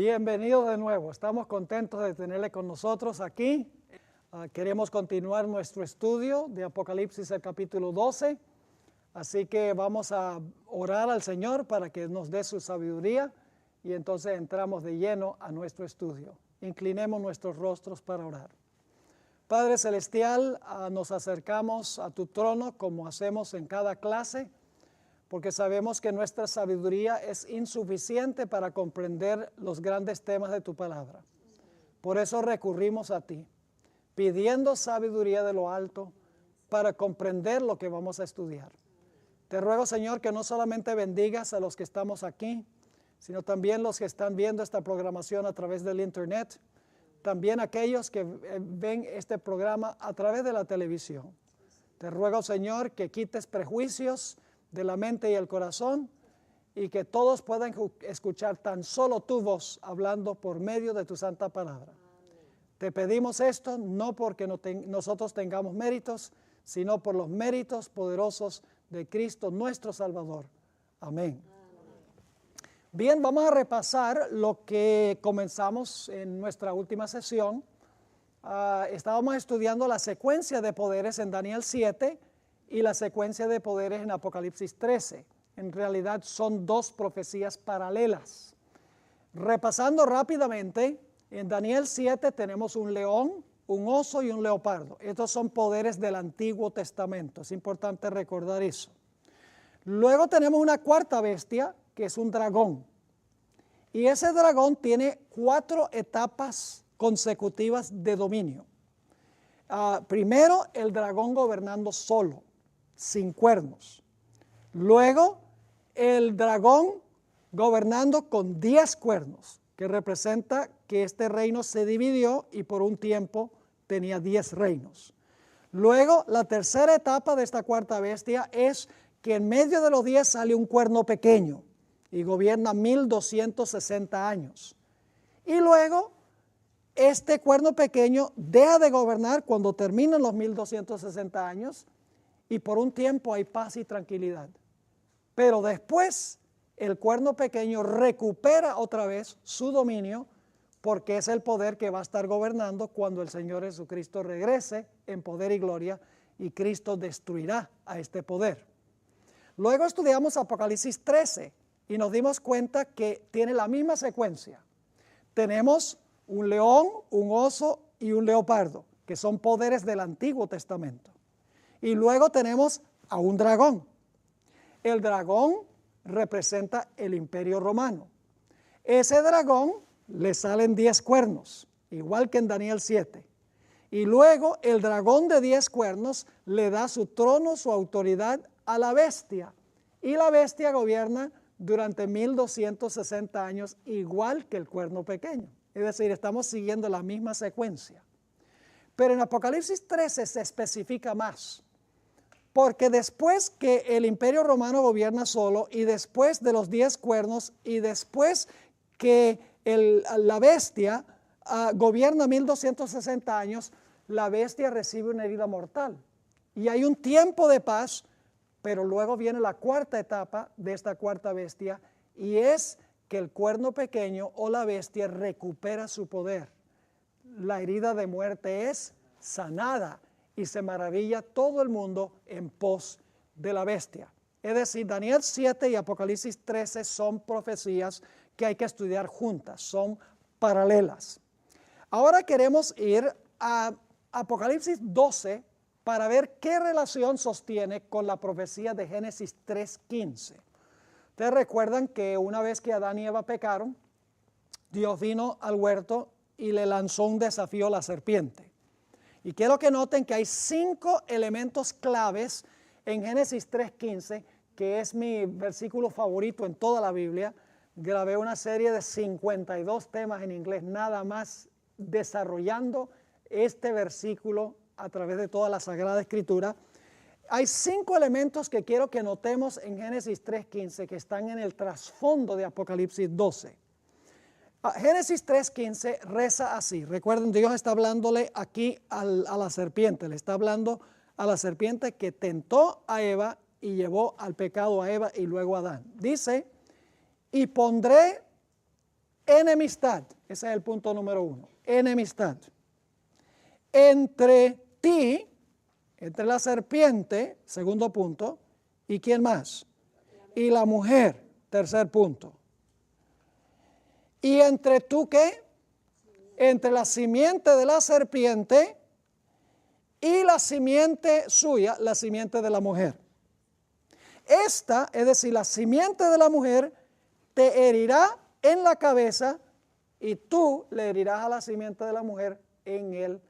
Bienvenido de nuevo. Estamos contentos de tenerle con nosotros aquí. Queremos continuar nuestro estudio de Apocalipsis, el capítulo 12. Así que vamos a orar al Señor para que nos dé su sabiduría y entonces entramos de lleno a nuestro estudio. Inclinemos nuestros rostros para orar. Padre Celestial, nos acercamos a tu trono como hacemos en cada clase, porque sabemos que nuestra sabiduría es insuficiente para comprender los grandes temas de tu palabra. Por eso recurrimos a ti, pidiendo sabiduría de lo alto para comprender lo que vamos a estudiar. Te ruego, Señor, que no solamente bendigas a los que estamos aquí, sino también los que están viendo esta programación a través del internet, también aquellos que ven este programa a través de la televisión. Te ruego, Señor, que quites prejuicios de la mente y el corazón y que todos puedan escuchar tan solo tu voz hablando por medio de tu santa palabra. Te pedimos esto no porque nosotros tengamos méritos, sino por los méritos poderosos de Cristo nuestro Salvador. Amén. Bien, vamos a repasar lo que comenzamos en nuestra última sesión. Estábamos estudiando la secuencia de poderes en Daniel 7 y la secuencia de poderes en Apocalipsis 13. En realidad son dos profecías paralelas. Repasando rápidamente, en Daniel 7 tenemos un león, un oso y un leopardo. Estos son poderes del Antiguo Testamento. Es importante recordar eso. Luego tenemos una cuarta bestia, que es un dragón. Y ese dragón tiene 4 etapas consecutivas de dominio. Primero, el dragón gobernando solo, sin cuernos. Luego, el dragón gobernando con 10 cuernos, que representa que este reino se dividió y por un tiempo tenía 10 reinos. Luego, la tercera etapa de esta cuarta bestia es que en medio de los 10 sale un cuerno pequeño y gobierna 1260 años. Y luego, este cuerno pequeño deja de gobernar cuando terminan los 1260 años y por un tiempo hay paz y tranquilidad. Pero después el cuerno pequeño recupera otra vez su dominio porque es el poder que va a estar gobernando cuando el Señor Jesucristo regrese en poder y gloria y Cristo destruirá a este poder. Luego estudiamos Apocalipsis 13 y nos dimos cuenta que tiene la misma secuencia. Tenemos un león, un oso y un leopardo, que son poderes del Antiguo Testamento. Y luego tenemos a un dragón. El dragón representa el Imperio Romano. Ese dragón le salen 10 cuernos, igual que en Daniel 7. Y luego el dragón de 10 cuernos le da su trono, su autoridad a la bestia. Y la bestia gobierna durante 1260 años, igual que el cuerno pequeño. Es decir, estamos siguiendo la misma secuencia. Pero en Apocalipsis 13 se especifica más. Porque después que el Imperio Romano gobierna solo y después de los 10 cuernos y después que la bestia gobierna 1260 años, la bestia recibe una herida mortal. Y hay un tiempo de paz, pero luego viene la cuarta etapa de esta cuarta bestia y es que el cuerno pequeño o la bestia recupera su poder. La herida de muerte es sanada y se maravilla todo el mundo en pos de la bestia. Es decir, Daniel 7 y Apocalipsis 13 son profecías que hay que estudiar juntas, son paralelas. Ahora queremos ir a Apocalipsis 12 para ver qué relación sostiene con la profecía de Génesis 3:15. Ustedes recuerdan que una vez que Adán y Eva pecaron, Dios vino al huerto y le lanzó un desafío a la serpiente. Y quiero que noten que hay 5 elementos claves en Génesis 3:15, que es mi versículo favorito en toda la Biblia. Grabé una serie de 52 temas en inglés, nada más desarrollando este versículo a través de toda la Sagrada Escritura. Hay 5 elementos que quiero que notemos en Génesis 3:15 que están en el trasfondo de Apocalipsis 12. Génesis 3:15 reza así. Recuerden, Dios está hablándole aquí a la serpiente. Le está hablando a la serpiente que tentó a Eva y llevó al pecado a Eva y luego a Adán. Dice, y pondré enemistad. Ese es el punto número 1. Enemistad. Entre ti, entre la serpiente, segundo punto, ¿y quién más? Y la mujer, tercer punto. ¿Y entre tú qué? Entre la simiente de la serpiente y la simiente suya, la simiente de la mujer. Esta, es decir, la simiente de la mujer, te herirá en la cabeza y tú le herirás a la simiente de la mujer en el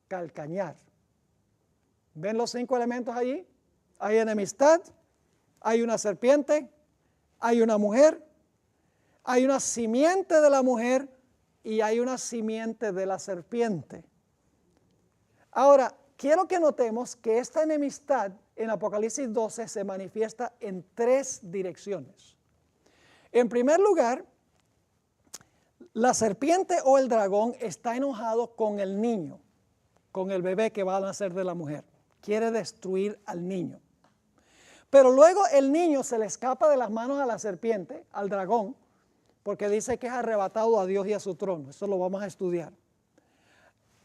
calcañar. ¿Ven los 5 elementos allí? Hay enemistad, hay una serpiente, hay una mujer, hay una simiente de la mujer y hay una simiente de la serpiente. Ahora, quiero que notemos que esta enemistad en Apocalipsis 12 se manifiesta en 3 direcciones. En primer lugar, la serpiente o el dragón está enojado con el niño, con el bebé que va a nacer de la mujer. Quiere destruir al niño. Pero luego el niño se le escapa de las manos a la serpiente, al dragón, porque dice que es arrebatado a Dios y a su trono. Eso lo vamos a estudiar.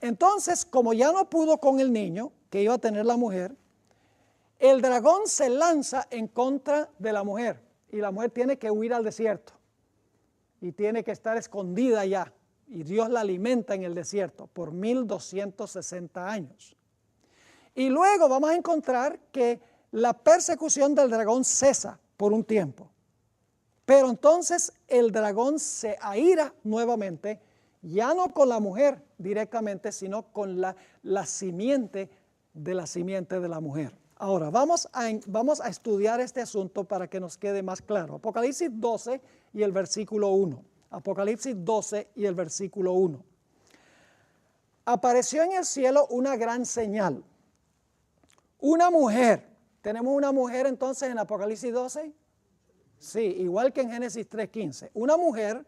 Entonces, como ya no pudo con el niño que iba a tener la mujer, el dragón se lanza en contra de la mujer y la mujer tiene que huir al desierto y tiene que estar escondida allá y Dios la alimenta en el desierto por 1260 años. Y luego vamos a encontrar que la persecución del dragón cesa por un tiempo, pero entonces el dragón se aira nuevamente, ya no con la mujer directamente, sino con la simiente de la mujer. Ahora, vamos a estudiar este asunto para que nos quede más claro. Apocalipsis 12 y el versículo 1. Apocalipsis 12 y el versículo 1. Apareció en el cielo una gran señal. Una mujer. ¿Tenemos una mujer entonces en Apocalipsis 12? Sí, igual que en Génesis 3:15. Una mujer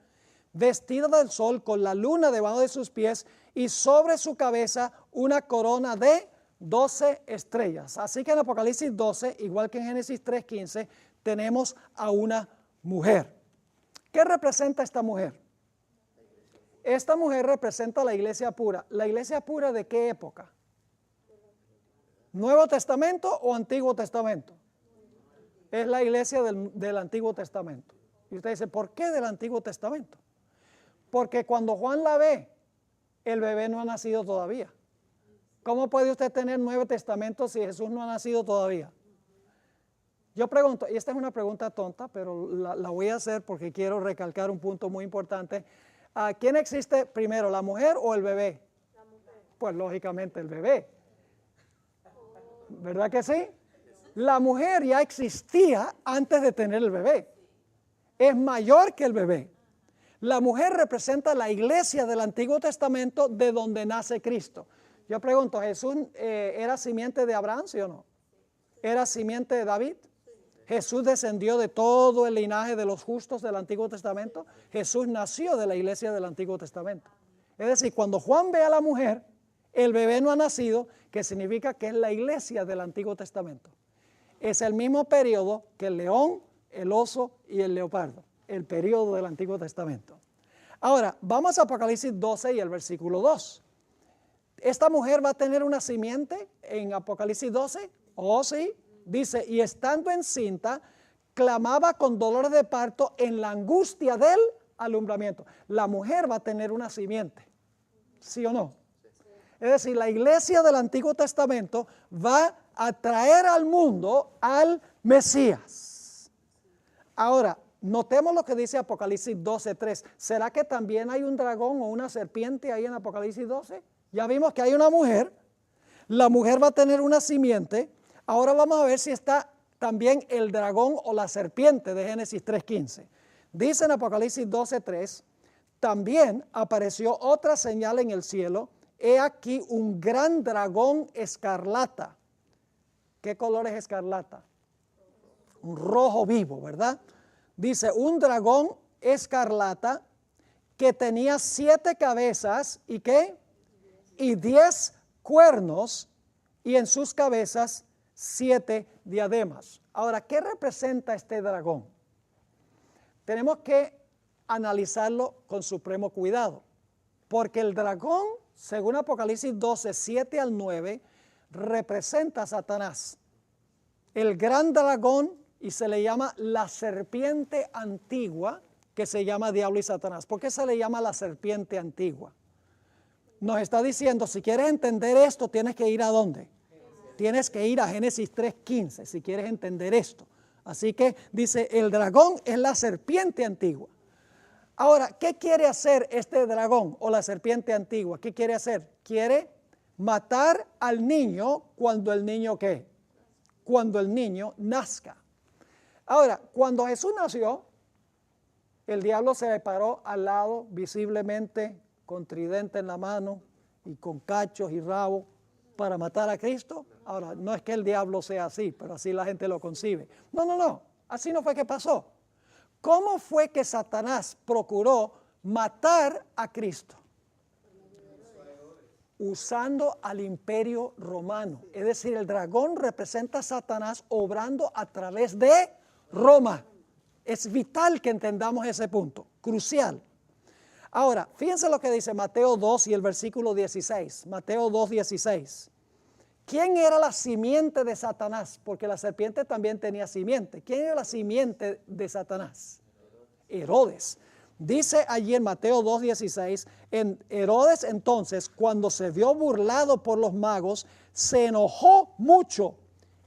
vestida del sol con la luna debajo de sus pies y sobre su cabeza una corona de 12 estrellas. Así que en Apocalipsis 12, igual que en Génesis 3:15, tenemos a una mujer. ¿Qué representa esta mujer? Esta mujer representa la iglesia pura. ¿La iglesia pura de qué época? ¿Nuevo Testamento o Antiguo Testamento? Es la iglesia del Antiguo Testamento. Y usted dice, ¿por qué del Antiguo Testamento? Porque cuando Juan la ve, el bebé no ha nacido todavía. ¿Cómo puede usted tener Nuevo Testamento si Jesús no ha nacido todavía? Yo pregunto, y esta es una pregunta tonta, pero la voy a hacer porque quiero recalcar un punto muy importante. ¿Quién existe primero, la mujer o el bebé? La mujer. Pues lógicamente el bebé. ¿Verdad que sí? La mujer ya existía antes de tener el bebé. Es mayor que el bebé. La mujer representa la iglesia del Antiguo Testamento de donde nace Cristo. Yo pregunto, ¿Jesús era simiente de Abraham, sí o no? ¿Era simiente de David? ¿Jesús descendió de todo el linaje de los justos del Antiguo Testamento? Jesús nació de la iglesia del Antiguo Testamento. Es decir, cuando Juan ve a la mujer, el bebé no ha nacido, que significa que es la iglesia del Antiguo Testamento. Es el mismo periodo que el león, el oso y el leopardo, el periodo del Antiguo Testamento. Ahora, vamos a Apocalipsis 12 y el versículo 2. ¿Esta mujer va a tener una simiente en Apocalipsis 12? Oh, sí. Dice, y estando encinta, clamaba con dolores de parto en la angustia del alumbramiento. La mujer va a tener una simiente, ¿sí o no? Es decir, la iglesia del Antiguo Testamento va a traer al mundo al Mesías. Ahora, notemos lo que dice Apocalipsis 12:3. ¿Será que también hay un dragón o una serpiente ahí en Apocalipsis 12? Ya vimos que hay una mujer. La mujer va a tener una simiente. Ahora vamos a ver si está también el dragón o la serpiente de Génesis 3:15. Dice en Apocalipsis 12:3, también apareció otra señal en el cielo. He aquí un gran dragón escarlata. ¿Qué color es escarlata? Un rojo vivo, ¿verdad? Dice, un dragón escarlata que tenía 7 cabezas y ¿qué? Y 10 cuernos y en sus cabezas 7 diademas. Ahora, ¿qué representa este dragón? Tenemos que analizarlo con supremo cuidado, porque el dragón, según Apocalipsis 12, 7 al 9, representa a Satanás, el gran dragón, y se le llama la serpiente antigua, que se llama Diablo y Satanás. ¿Por qué se le llama la serpiente antigua? Nos está diciendo, si quieres entender esto, tienes que ir ¿a dónde? Tienes que ir a Génesis 3:15, si quieres entender esto. Así que dice, el dragón es la serpiente antigua. Ahora, ¿qué quiere hacer este dragón o la serpiente antigua? ¿Qué quiere hacer? Quiere matar al niño cuando el niño ¿qué? Cuando el niño nazca. Ahora, cuando Jesús nació, el diablo se le paró al lado visiblemente con tridente en la mano y con cachos y rabo para matar a Cristo. Ahora, no es que el diablo sea así, pero así la gente lo concibe. No, así no fue que pasó. ¿Cómo fue que Satanás procuró matar a Cristo? Usando al imperio romano. Es decir, el dragón representa a Satanás obrando a través de Roma. Es vital que entendamos ese punto, crucial. Ahora, fíjense lo que dice Mateo 2 y el versículo 16. Mateo 2:16. ¿Quién era la simiente de Satanás? Porque la serpiente también tenía simiente. ¿Quién era la simiente de Satanás? Herodes. Dice allí en Mateo 2:16, en Herodes entonces, cuando se vio burlado por los magos, se enojó mucho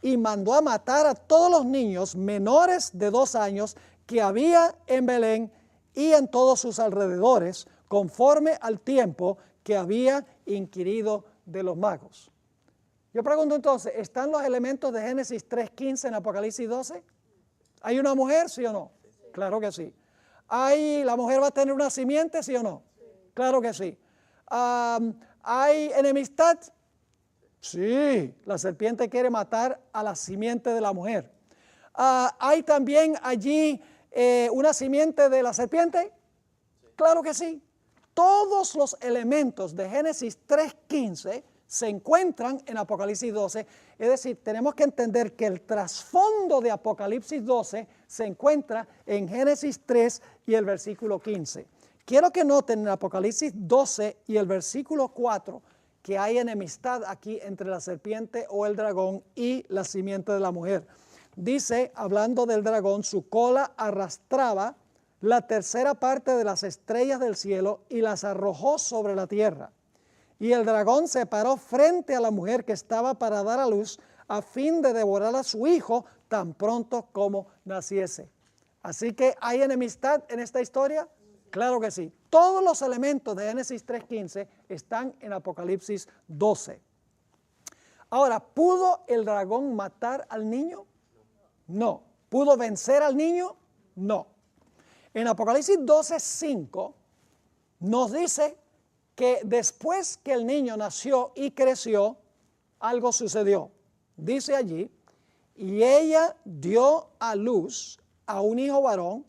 y mandó a matar a todos los niños menores de 2 años que había en Belén y en todos sus alrededores, conforme al tiempo que había inquirido de los magos. Yo pregunto entonces, ¿están los elementos de Génesis 3:15 en Apocalipsis 12? ¿Hay una mujer, sí o no? Claro que sí. ¿La mujer va a tener una simiente, sí o no? Claro que sí. ¿Hay enemistad? Sí, la serpiente quiere matar a la simiente de la mujer. ¿Hay también allí una simiente de la serpiente? Claro que sí. Todos los elementos de Génesis 3:15 se encuentran en Apocalipsis 12. Es decir, tenemos que entender que el trasfondo de Apocalipsis 12 se encuentra en Génesis 3 y el versículo 15. Quiero que noten en Apocalipsis 12 y el versículo 4 que hay enemistad aquí entre la serpiente o el dragón y la simiente de la mujer. Dice, hablando del dragón, su cola arrastraba la tercera parte de las estrellas del cielo y las arrojó sobre la tierra. Y el dragón se paró frente a la mujer que estaba para dar a luz a fin de devorar a su hijo tan pronto como naciese. Así que, ¿hay enemistad en esta historia? Claro que sí. Todos los elementos de Génesis 3:15 están en Apocalipsis 12. Ahora, ¿pudo el dragón matar al niño? No. ¿Pudo vencer al niño? No. En Apocalipsis 12:5 nos dice que después que el niño nació y creció, algo sucedió. Dice allí, y ella dio a luz a un hijo varón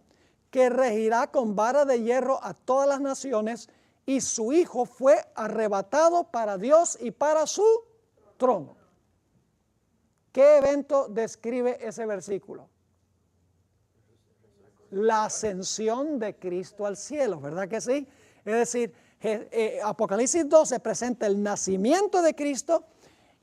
que regirá con vara de hierro a todas las naciones, y su hijo fue arrebatado para Dios y para su trono. ¿Qué evento describe ese versículo? La ascensión de Cristo al cielo, ¿verdad que sí? Es decir, Apocalipsis 12 presenta el nacimiento de Cristo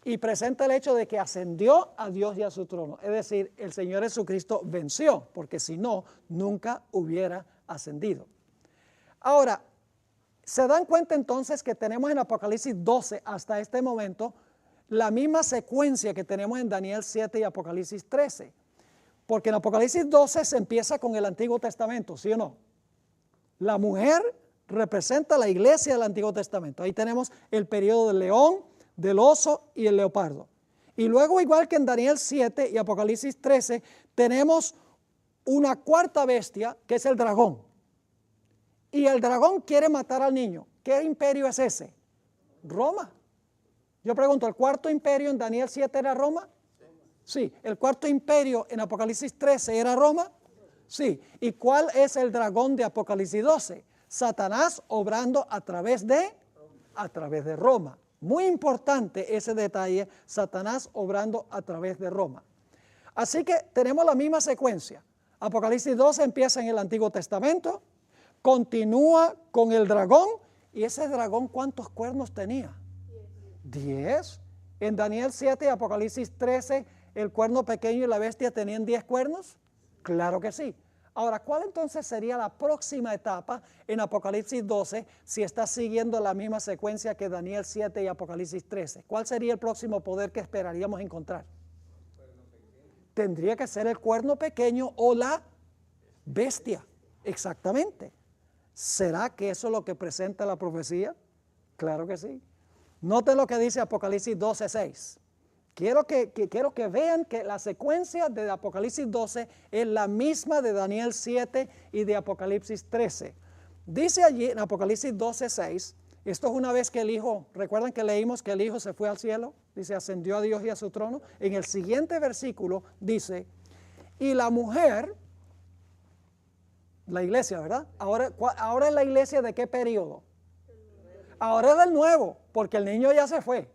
y presenta el hecho de que ascendió a Dios y a su trono. Es decir, el Señor Jesucristo venció, porque si no, nunca hubiera ascendido. Ahora, ¿se dan cuenta entonces que tenemos en Apocalipsis 12 hasta este momento la misma secuencia que tenemos en Daniel 7 y Apocalipsis 13? Porque en Apocalipsis 12 se empieza con el Antiguo Testamento, ¿sí o no? La mujer representa la iglesia del Antiguo Testamento. Ahí tenemos el periodo del león, del oso y el leopardo. Y luego, igual que en Daniel 7 y Apocalipsis 13, tenemos una cuarta bestia que es el dragón. Y el dragón quiere matar al niño. ¿Qué imperio es ese? Roma. Yo pregunto, ¿el cuarto imperio en Daniel 7 era Roma? Sí. ¿El cuarto imperio en Apocalipsis 13 era Roma? Sí. ¿Y cuál es el dragón de Apocalipsis 12? Satanás obrando a través de Roma. Muy importante ese detalle, Satanás obrando a través de Roma. Así que tenemos la misma secuencia. Apocalipsis 12 empieza en el Antiguo Testamento, continúa con el dragón. ¿Y ese dragón cuántos cuernos tenía? 10. En Daniel 7 y Apocalipsis 13, el cuerno pequeño y la bestia tenían 10 cuernos. Claro que sí. Ahora, ¿cuál entonces sería la próxima etapa en Apocalipsis 12 si está siguiendo la misma secuencia que Daniel 7 y Apocalipsis 13? ¿Cuál sería el próximo poder que esperaríamos encontrar? Tendría que ser el cuerno pequeño o la bestia. Exactamente. ¿Será que eso es lo que presenta la profecía? Claro que sí. Noten lo que dice Apocalipsis 12:6. Quiero que vean que la secuencia de Apocalipsis 12 es la misma de Daniel 7 y de Apocalipsis 13. Dice allí en Apocalipsis 12:6, esto es una vez que el Hijo, recuerdan que leímos que el Hijo se fue al cielo, dice ascendió a Dios y a su trono. En el siguiente versículo dice, y la mujer, la iglesia, ¿verdad? Ahora es la iglesia ¿de qué periodo? Ahora es del nuevo, porque el niño ya se fue.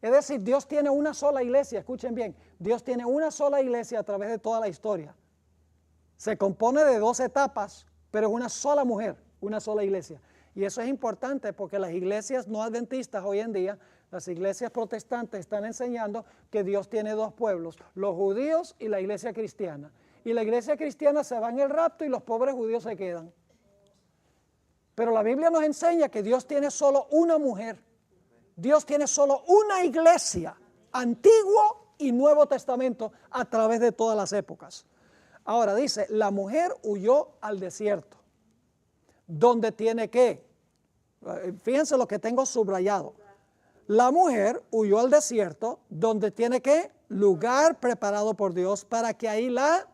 Es decir, Dios tiene una sola iglesia, escuchen bien, Dios tiene una sola iglesia a través de toda la historia. Se compone de 2 etapas, pero es una sola mujer, una sola iglesia. Y eso es importante porque las iglesias no adventistas hoy en día, las iglesias protestantes están enseñando que Dios tiene 2 pueblos, los judíos y la iglesia cristiana. Y la iglesia cristiana se va en el rapto y los pobres judíos se quedan. Pero la Biblia nos enseña que Dios tiene solo una mujer. Dios tiene solo una iglesia, Antiguo y Nuevo Testamento, a través de todas las épocas. Ahora dice, la mujer huyó al desierto, donde tiene que, fíjense lo que tengo subrayado. La mujer huyó al desierto, donde tiene que, lugar preparado por Dios para que ahí la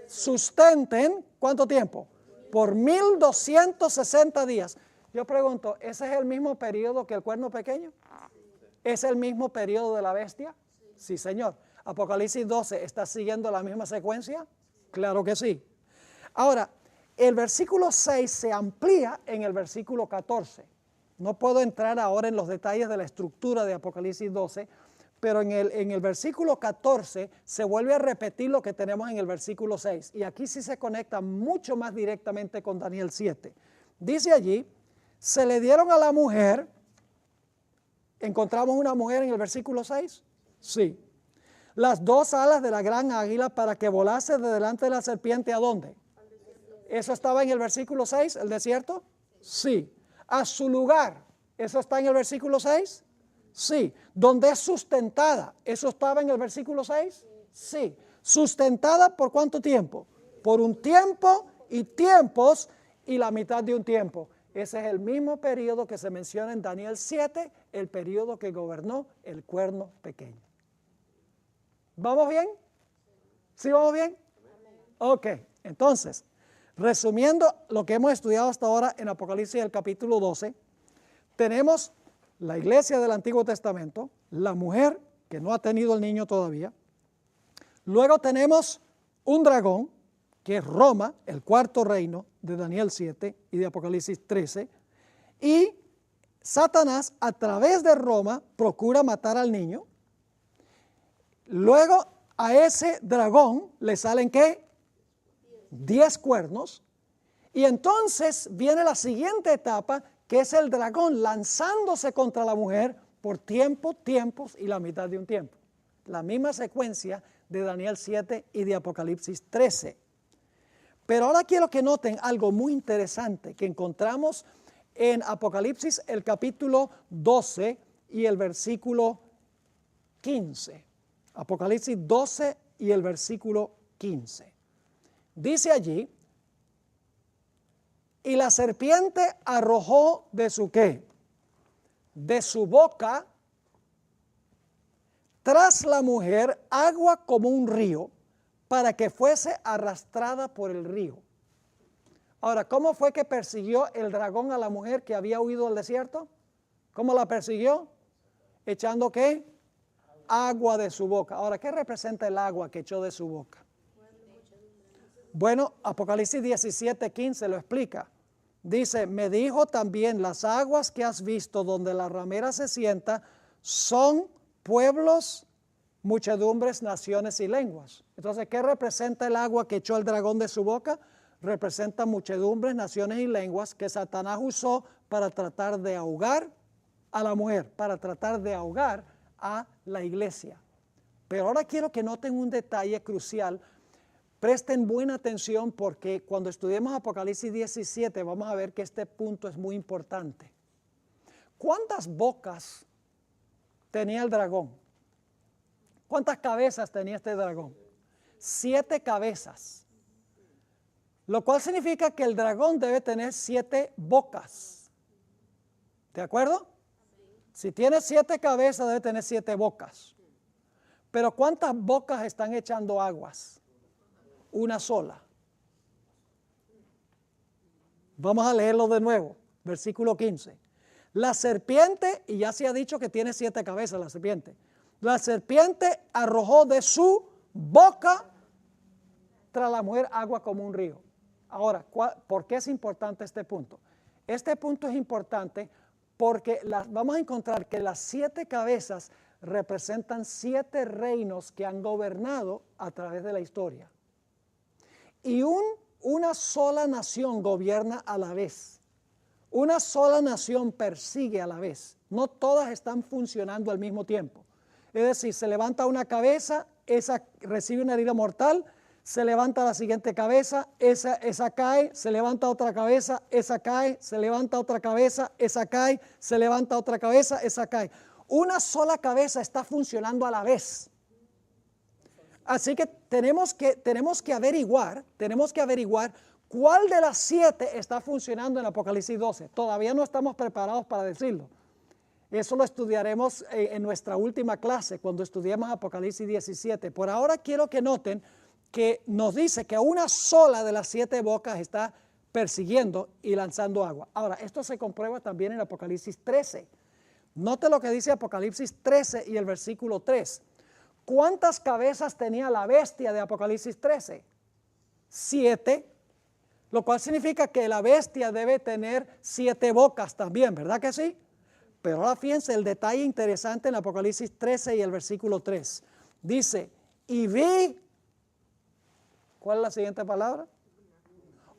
sustenten, ¿cuánto tiempo? Por 1260 días. Yo pregunto, ¿ese es el mismo periodo que el cuerno pequeño? ¿Es el mismo periodo de la bestia? Sí, Señor. Apocalipsis 12, ¿está siguiendo la misma secuencia? Claro que sí. Ahora, el versículo 6 se amplía en el versículo 14. No puedo entrar ahora en los detalles de la estructura de Apocalipsis 12, pero en el versículo 14 se vuelve a repetir lo que tenemos en el versículo 6. Y aquí sí se conecta mucho más directamente con Daniel 7. Dice allí, se le dieron a la mujer, ¿encontramos una mujer en el versículo 6? Sí. Las 2 alas de la gran águila para que volase de delante de la serpiente, ¿a dónde? ¿Eso estaba en el versículo 6, el desierto? Sí. A su lugar, ¿eso está en el versículo 6? Sí. ¿Dónde es sustentada? ¿Eso estaba en el versículo 6? Sí. ¿Sustentada por cuánto tiempo? Por un tiempo y tiempos y la mitad de un tiempo. Ese es el mismo periodo que se menciona en Daniel 7, el periodo que gobernó el cuerno pequeño. ¿Vamos bien? ¿Sí vamos bien? Ok, entonces, resumiendo lo que hemos estudiado hasta ahora en Apocalipsis el capítulo 12, tenemos la iglesia del Antiguo Testamento, la mujer que no ha tenido el niño todavía, luego tenemos un dragón, que es Roma, el 4º reino de Daniel 7 y de Apocalipsis 13, y Satanás a través de Roma procura matar al niño. Luego a ese dragón le salen ¿qué? 10 cuernos, y entonces viene la siguiente etapa, que es el dragón lanzándose contra la mujer por tiempos y la mitad de un tiempo. La misma secuencia de Daniel 7 y de Apocalipsis 13. Pero ahora quiero que noten algo muy interesante que encontramos en Apocalipsis el capítulo 12 y el versículo 15. Apocalipsis 12 y el versículo 15. Dice allí, y la serpiente arrojó de su ¿qué? De su boca tras la mujer agua como un río, para que fuese arrastrada por el río. Ahora, ¿cómo fue que persiguió el dragón a la mujer que había huido al desierto? ¿Cómo la persiguió? Echando ¿qué? Agua de su boca. Ahora, ¿qué representa el agua que echó de su boca? Bueno, Apocalipsis 17:15 lo explica. Dice, me dijo también, las aguas que has visto donde la ramera se sienta son pueblos, muchedumbres, naciones y lenguas. Entonces, ¿qué representa el agua que echó el dragón de su boca? representa muchedumbres, naciones y lenguas que Satanás usó para tratar de ahogar a la mujer, para tratar de ahogar a la iglesia. Pero ahora quiero que noten un detalle crucial. Presten buena atención porque cuando estudiemos Apocalipsis 17 vamos a ver que este punto es muy importante. ¿Cuántas bocas tenía el dragón? ¿Cuántas cabezas tenía este dragón? 7 cabezas. Lo cual significa que el dragón debe tener 7 bocas. ¿De acuerdo? Si tiene 7 cabezas debe tener 7 bocas. Pero ¿cuántas bocas están echando aguas? Una sola. Vamos a leerlo de nuevo. Versículo 15. La serpiente, y ya se ha dicho que tiene 7 cabezas la serpiente. La serpiente arrojó de su boca tras la mujer agua como un río. Ahora, ¿por qué es importante este punto? Este punto es importante porque vamos a encontrar que las 7 cabezas representan 7 reinos que han gobernado a través de la historia. Y una sola nación gobierna a la vez. Una sola nación persigue a la vez. No todas están funcionando al mismo tiempo. Es decir, se levanta una cabeza, esa recibe una herida mortal, se levanta la siguiente cabeza, esa cae, se levanta otra cabeza, esa cae, se levanta otra cabeza, esa cae, se levanta otra cabeza, esa cae. Una sola cabeza está funcionando a la vez. Así que tenemos que averiguar cuál de las 7 está funcionando en Apocalipsis 12. Todavía no estamos preparados para decirlo. Eso lo estudiaremos en nuestra última clase cuando estudiemos Apocalipsis 17. Por ahora quiero que noten que nos dice que una sola de las 7 bocas está persiguiendo y lanzando agua. Ahora, esto se comprueba también en Apocalipsis 13. Note lo que dice Apocalipsis 13 y el versículo 3. ¿Cuántas cabezas tenía la bestia de Apocalipsis 13? 7, lo cual significa que la bestia debe tener 7 bocas también, ¿verdad que sí? Pero ahora fíjense el detalle interesante en Apocalipsis 13 y el versículo 3. Dice, y vi, ¿cuál es la siguiente palabra?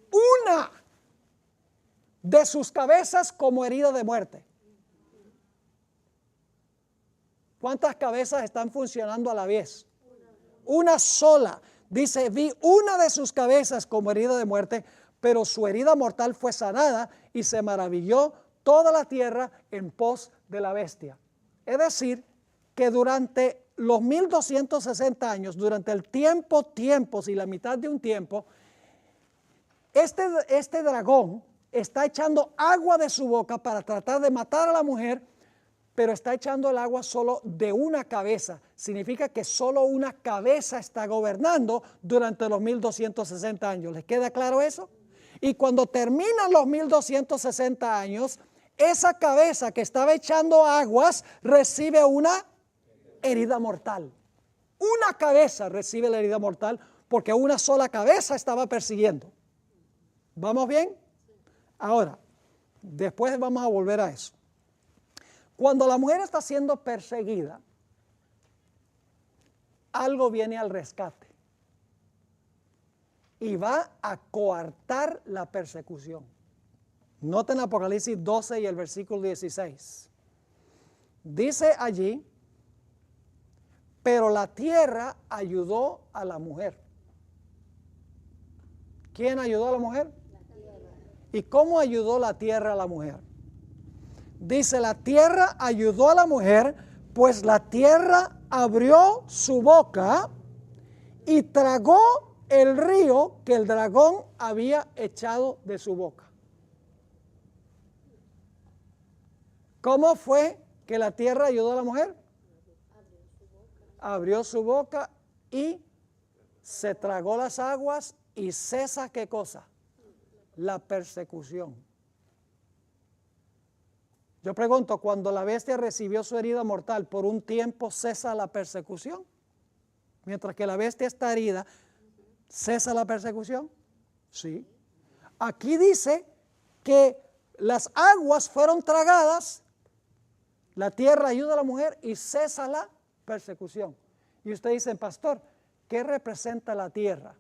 Una de sus cabezas como herida de muerte. ¿Cuántas cabezas están funcionando a la vez? Una sola. Dice, vi una de sus cabezas como herida de muerte, pero su herida mortal fue sanada y se maravilló toda la tierra en pos de la bestia. Es decir, que durante los 1260 años, durante el tiempos y la mitad de un tiempo, este dragón está echando agua de su boca para tratar de matar a la mujer, pero está echando el agua solo de una cabeza. Significa que solo una cabeza está gobernando durante los 1260 años. ¿Les queda claro eso? Y cuando terminan los 1260 años, esa cabeza que estaba echando aguas recibe una herida mortal. Una cabeza recibe la herida mortal porque una sola cabeza estaba persiguiendo. ¿Vamos bien? Ahora, después vamos a volver a eso. Cuando la mujer está siendo perseguida, algo viene al rescate y va a coartar la persecución. Noten Apocalipsis 12 y el versículo 16. Dice allí, pero la tierra ayudó a la mujer. ¿Quién ayudó a la mujer? La tierra. ¿Y cómo ayudó la tierra a la mujer? Dice, la tierra ayudó a la mujer, pues la tierra abrió su boca y tragó el río que el dragón había echado de su boca. ¿Cómo fue que la tierra ayudó a la mujer? Abrió su boca y se tragó las aguas y cesa, ¿qué cosa? La persecución. Yo pregunto, cuando la bestia recibió su herida mortal, ¿por un tiempo cesa la persecución? Mientras que la bestia está herida, ¿cesa la persecución? Sí. Aquí dice que las aguas fueron tragadas, la tierra ayuda a la mujer y cesa la persecución. Y usted dice, pastor, ¿qué representa la tierra?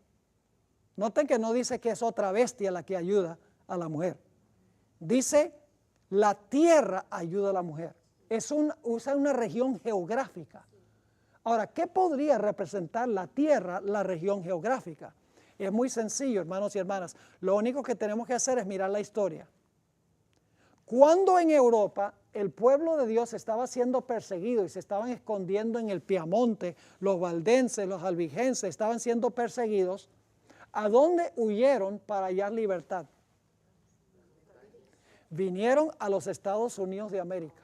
Noten que no dice que es otra bestia la que ayuda a la mujer. Dice, la tierra ayuda a la mujer. Usa una región geográfica. Ahora, ¿qué podría representar la tierra, la región geográfica? Es muy sencillo, hermanos y hermanas. Lo único que tenemos que hacer es mirar la historia. Cuando en Europa el pueblo de Dios estaba siendo perseguido y se estaban escondiendo en el Piamonte, los valdenses, los albigenses estaban siendo perseguidos, ¿a dónde huyeron para hallar libertad? Vinieron a los Estados Unidos de América.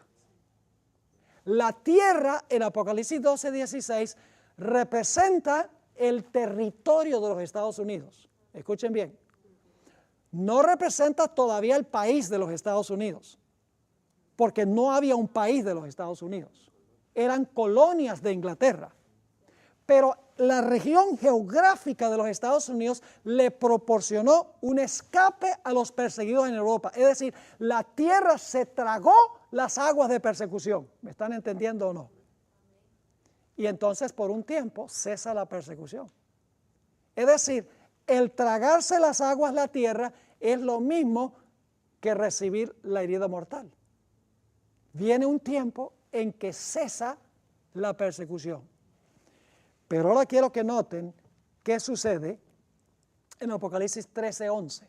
La tierra en Apocalipsis 12:16 representa el territorio de los Estados Unidos. Escuchen bien. No representa todavía el país de los Estados Unidos, porque no había un país de los Estados Unidos. Eran colonias de Inglaterra. Pero la región geográfica de los Estados Unidos le proporcionó un escape a los perseguidos en Europa. Es decir, la tierra se tragó las aguas de persecución. ¿Me están entendiendo o no? Y entonces por un tiempo cesa la persecución. Es decir, el tragarse las aguas la tierra es lo mismo que recibir la herida mortal. Viene un tiempo en que cesa la persecución. Pero ahora quiero que noten qué sucede en Apocalipsis 13:11.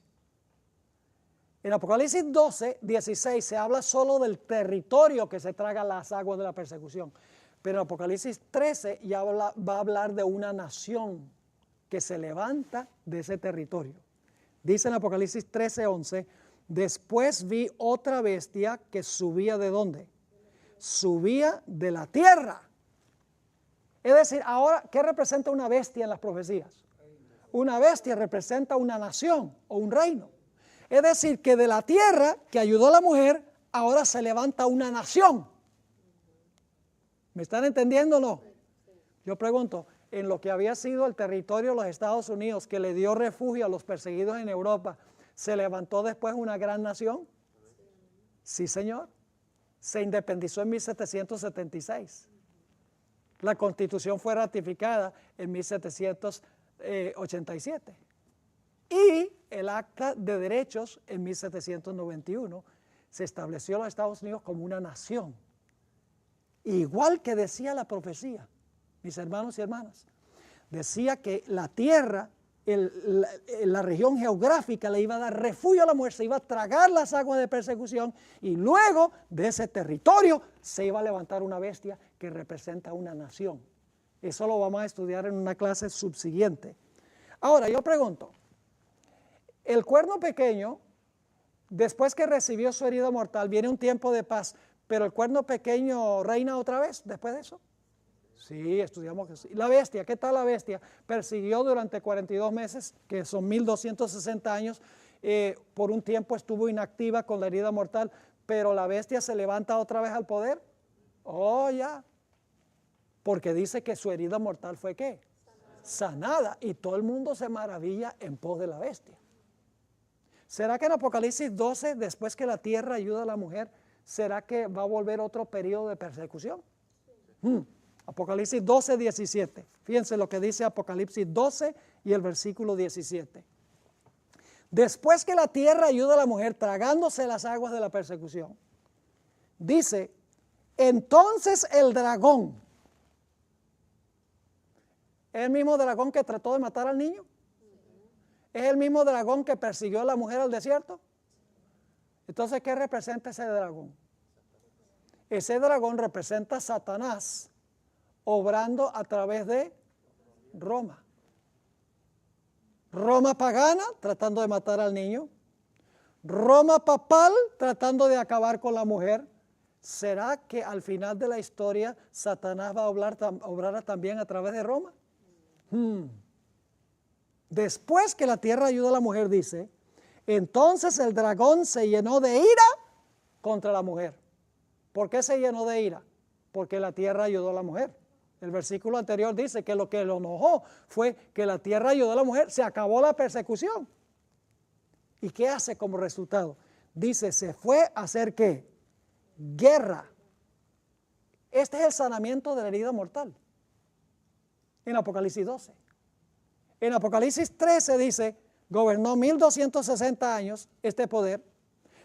En Apocalipsis 12:16 se habla solo del territorio que se traga las aguas de la persecución. Pero en Apocalipsis 13 ya va a hablar de una nación que se levanta de ese territorio. Dice en Apocalipsis 13:11, después vi otra bestia que subía ¿de dónde? Subía de la tierra. Es decir, ahora, ¿qué representa una bestia en las profecías? Una bestia representa una nación o un reino. Es decir, que de la tierra que ayudó a la mujer, ahora se levanta una nación. ¿Me están entendiendo o no? Yo pregunto, en lo que había sido el territorio de los Estados Unidos, que le dio refugio a los perseguidos en Europa, ¿se levantó después una gran nación? Sí, señor. Se independizó en 1776. La Constitución fue ratificada en 1787. Y el Acta de Derechos en 1791 se estableció a los Estados Unidos como una nación. Igual que decía la profecía, mis hermanos y hermanas. Decía que la tierra, la región geográfica le iba a dar refugio a la mujer, se iba a tragar las aguas de persecución y luego de ese territorio se iba a levantar una bestia que representa una nación. Eso lo vamos a estudiar en una clase subsiguiente. Ahora yo pregunto, el cuerno pequeño, después que recibió su herida mortal, viene un tiempo de paz, pero el cuerno pequeño reina otra vez después de eso. Sí, estudiamos que sí. La bestia, ¿qué tal la bestia? Persiguió durante 42 meses, que son 1260 años. Por un tiempo estuvo inactiva con la herida mortal, pero la bestia se levanta otra vez al poder. Oh, ya. Porque dice que su herida mortal fue ¿qué? Sanada. Y todo el mundo se maravilla en pos de la bestia. ¿Será que en Apocalipsis 12, después que la tierra ayuda a la mujer, será que va a volver otro periodo de persecución? Apocalipsis 12:17. Fíjense lo que dice Apocalipsis 12 y el versículo 17. Después que la tierra ayuda a la mujer tragándose las aguas de la persecución, dice, entonces el dragón, ¿es el mismo dragón que trató de matar al niño? ¿Es el mismo dragón que persiguió a la mujer al desierto? Entonces, ¿qué representa ese dragón? Ese dragón representa a Satanás obrando a través de Roma. Roma pagana tratando de matar al niño. Roma papal tratando de acabar con la mujer. ¿Será que al final de la historia Satanás va a obrar también a través de Roma? Después que la tierra ayuda a la mujer, dice, entonces el dragón se llenó de ira contra la mujer. ¿Por qué se llenó de ira? Porque la tierra ayudó a la mujer. El versículo anterior dice que lo que lo enojó fue que la tierra ayudó a la mujer, se acabó la persecución. ¿Y qué hace como resultado? Dice, se fue a hacer ¿qué? Guerra. Este es el sanamiento de la herida mortal en Apocalipsis 12. En Apocalipsis 13 dice, gobernó 1260 años este poder.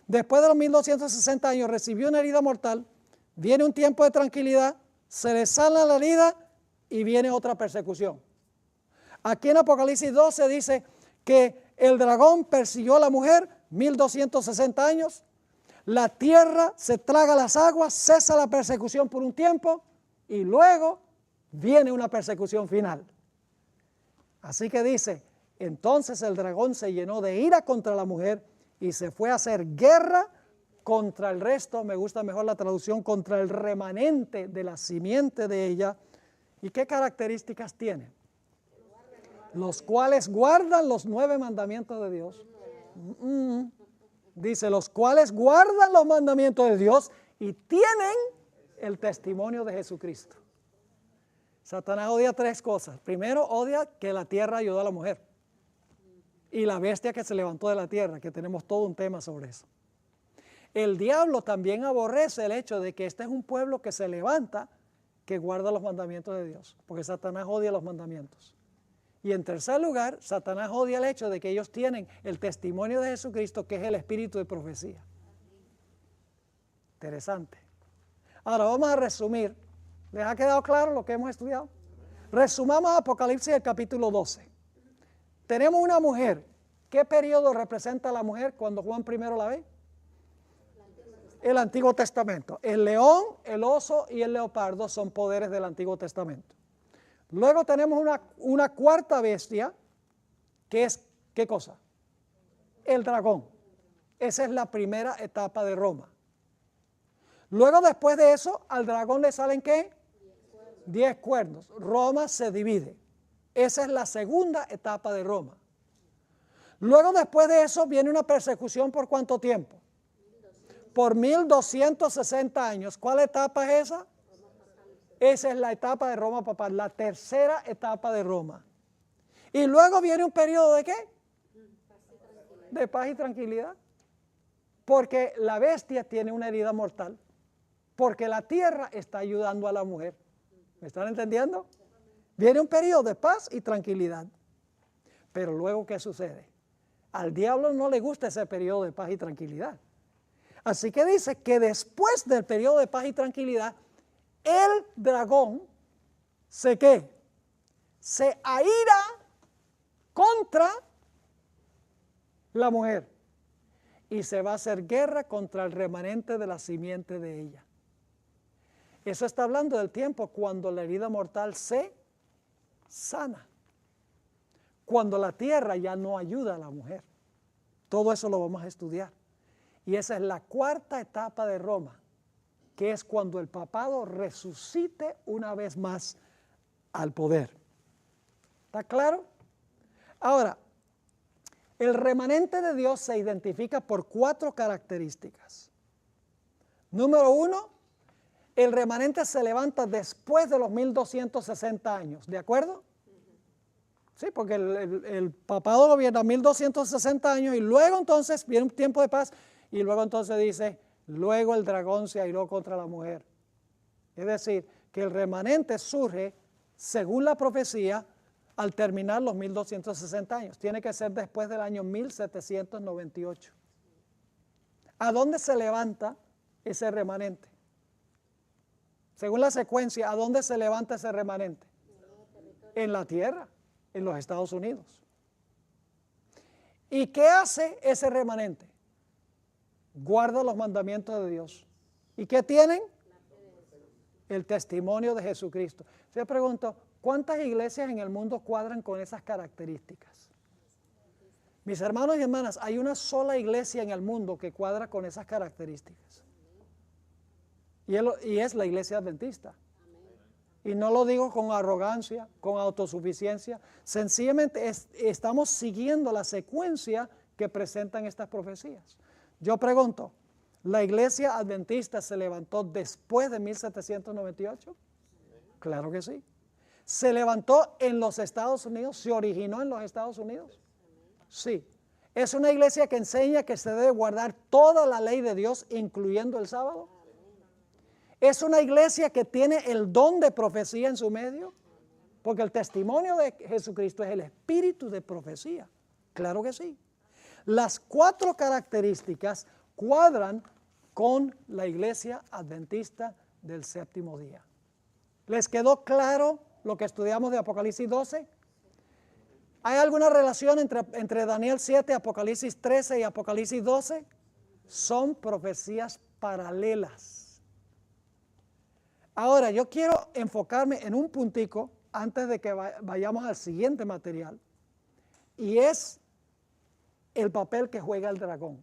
Después de los 1260 años recibió una herida mortal, viene un tiempo de tranquilidad, se le sana la herida y viene otra persecución. Aquí en Apocalipsis 12 dice que el dragón persiguió a la mujer 1260 años, la tierra se traga las aguas, cesa la persecución por un tiempo y luego viene una persecución final. Así que dice, entonces el dragón se llenó de ira contra la mujer y se fue a hacer guerra contra el resto, me gusta mejor la traducción, contra el remanente de la simiente de ella. ¿Y qué características tiene? Los cuales guardan los 9 mandamientos de Dios. Dice, los cuales guardan los mandamientos de Dios y tienen el testimonio de Jesucristo. Satanás odia 3 cosas. Primero, odia que la tierra ayudó a la mujer. Y la bestia que se levantó de la tierra, que tenemos todo un tema sobre eso. El diablo también aborrece el hecho de que este es un pueblo que se levanta, que guarda los mandamientos de Dios, porque Satanás odia los mandamientos. Y en tercer lugar, Satanás odia el hecho de que ellos tienen el testimonio de Jesucristo, que es el espíritu de profecía. Interesante. Ahora vamos a resumir. ¿Les ha quedado claro lo que hemos estudiado? Resumamos Apocalipsis el capítulo 12. Tenemos una mujer. ¿Qué periodo representa la mujer cuando Juan primero la ve? El Antiguo Testamento. El león, el oso y el leopardo son poderes del Antiguo Testamento. Luego tenemos una cuarta bestia, que es, ¿qué cosa? El dragón. Esa es la primera etapa de Roma. Luego, después de eso, al dragón le salen, ¿qué? 10 cuernos. Roma se divide. Esa es la segunda etapa de Roma. Luego, después de eso, viene una persecución ¿por cuánto tiempo? Por 1260 años. ¿Cuál etapa es esa? Esa es la etapa de Roma papal, la tercera etapa de Roma. Y luego viene un periodo ¿de qué? De paz y tranquilidad. Porque la bestia tiene una herida mortal. Porque la tierra está ayudando a la mujer. ¿Me están entendiendo? Viene un periodo de paz y tranquilidad. Pero luego, ¿qué sucede? Al diablo no le gusta ese periodo de paz y tranquilidad. Así que dice que después del periodo de paz y tranquilidad, el dragón se aira contra la mujer y se va a hacer guerra contra el remanente de la simiente de ella. Eso está hablando del tiempo cuando la herida mortal se sana, cuando la tierra ya no ayuda a la mujer. Todo eso lo vamos a estudiar. Y esa es la cuarta etapa de Roma, que es cuando el papado resucite una vez más al poder. ¿Está claro? Ahora, el remanente de Dios se identifica por 4 características. Número 1, el remanente se levanta después de los 1260 años, ¿de acuerdo? Sí, porque el papado gobierna 1260 años y luego entonces viene un tiempo de paz y luego entonces dice, luego el dragón se airó contra la mujer. Es decir, que el remanente surge, según la profecía, al terminar los 1260 años. Tiene que ser después del año 1798. ¿A dónde se levanta ese remanente? Según la secuencia, ¿a dónde se levanta ese remanente? En la tierra, en los Estados Unidos. ¿Y qué hace ese remanente? Guarda los mandamientos de Dios. ¿Y qué tienen? El testimonio de Jesucristo. Yo pregunto, ¿cuántas iglesias en el mundo cuadran con esas características? Mis hermanos y hermanas, hay una sola iglesia en el mundo que cuadra con esas características. Y es la iglesia adventista. Y no lo digo con arrogancia, con autosuficiencia. Sencillamente estamos siguiendo la secuencia que presentan estas profecías. Yo pregunto, ¿la iglesia adventista se levantó después de 1798? Claro que sí. ¿Se levantó en los Estados Unidos? ¿Se originó en los Estados Unidos? Sí. ¿Es una iglesia que enseña que se debe guardar toda la ley de Dios, incluyendo el sábado? ¿Es una iglesia que tiene el don de profecía en su medio? Porque el testimonio de Jesucristo es el espíritu de profecía. Claro que sí. Las 4 características cuadran con la iglesia adventista del séptimo día. ¿Les quedó claro lo que estudiamos de Apocalipsis 12? ¿Hay alguna relación entre Daniel 7, Apocalipsis 13 y Apocalipsis 12? Son profecías paralelas. Ahora, yo quiero enfocarme en un puntico antes de que vayamos al siguiente material, y es el papel que juega el dragón.